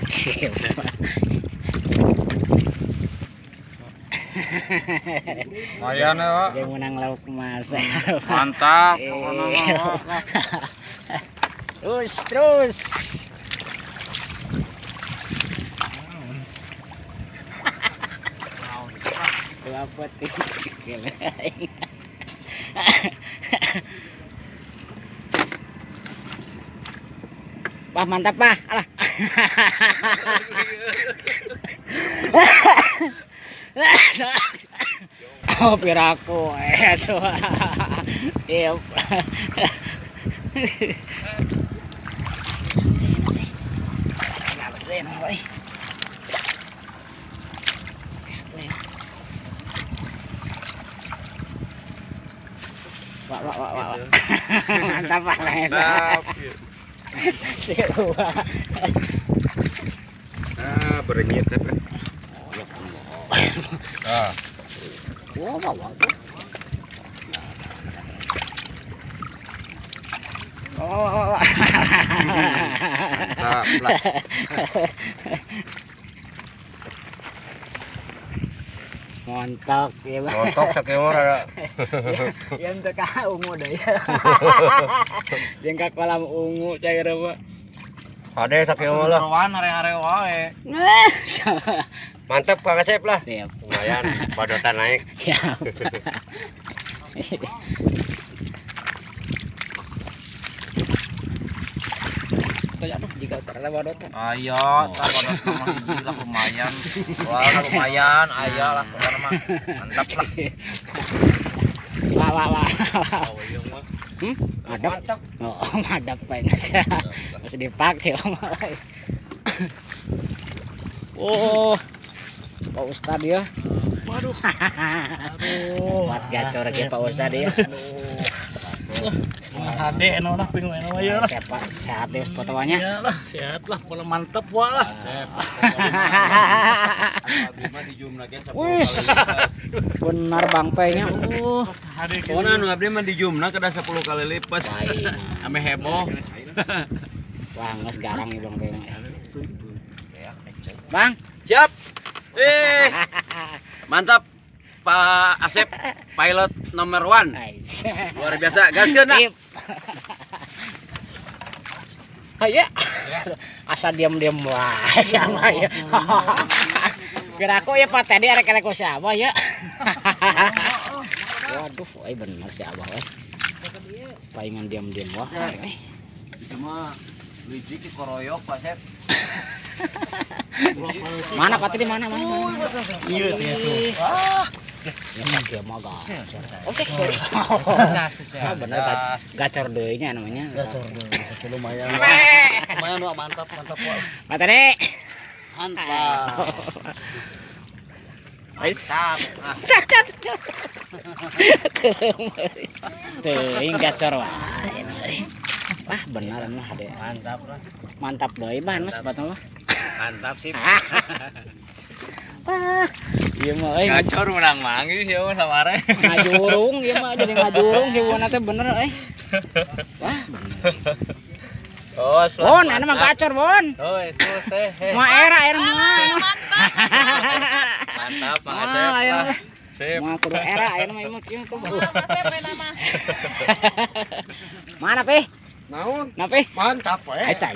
Sip. Lumayan ya, Pak. Jangan menang lauk mas. Mantap. Terus. Dua peti. Wah mantap Pak. Alah. Oh piraku itu. Iya. Wah. Mantap Pak. Mantap. Berenyit ya, Pak. Wah. Oh. Mantap lah. Montok ya Pak. Montok sakeueur ada. Yang teu ka ungu deui. Jeung ka kolam ungu cair Pak. Ade sakeueur lah. Ruan are-are wae. Mantap Kang Asep lah. Siap. Lumayan padotan naik. Siap. Kayak apa jika terada padotan. Ayo, tak padot mah hiji lah lumayan. Wah, lumayan, aya lah pokona mah. Mantap lah. Wah. Mantap. Oh, madap panas. Masih dipakai Om. Oh. Pak Ustad ya. Waduh. Buat gacor lagi Pak Ustad ya. Hade eno lah pinu eno aya lah. Sehat ya fotonya. Iyalah, sehat lah, pola mantep wae lah. Abdi mah dijumna ge 10 Wih. Benar Bang Pe-nya. Pokona nu abdi mah dijumna kada 10 kali lipat. Lain. Ame heboh. Wah, geus garang nih Bang Pe. Bang, Siap. Mantap Pak Asep, pilot nomor 1. Luar biasa, gaskeun nah. Aya. Asa diam-diam wae sama ya. Kira aku ya Pak tadi arek-arek ku siapa ya. Waduh, bener si Abah we. Paingan diam-diam wae. Itu mah lijik dikoroyok Pak Asep. Mana Pak tadi mana? Iya tuh. Ya dia mah gak. Oke. Bener gacor deui nya namanya. Gacor deui, sakieu lumayan. Lumayan wah, mantap wah. Mata nih. Mantap. Teuing gacor wae. Wah bener mah ade. Mantap lah. Mantap deui bahan mas batal mah. Mantap sih. Wah, ieu mah euy. Gacor menang manggih ya samare. Ngajurung ieu mah jadi ngajurung hiburan teh bener euy. Wah, bener. Oh, Bon, anu mah gacor, Bon. Oh, itu teh. Mah era mah. Mantap, Mang Asep. Sip. Mah kudu era anu mah ieu kieu tuh. Mana, Pi? Naon? Napi? Mantap we. Ai saya.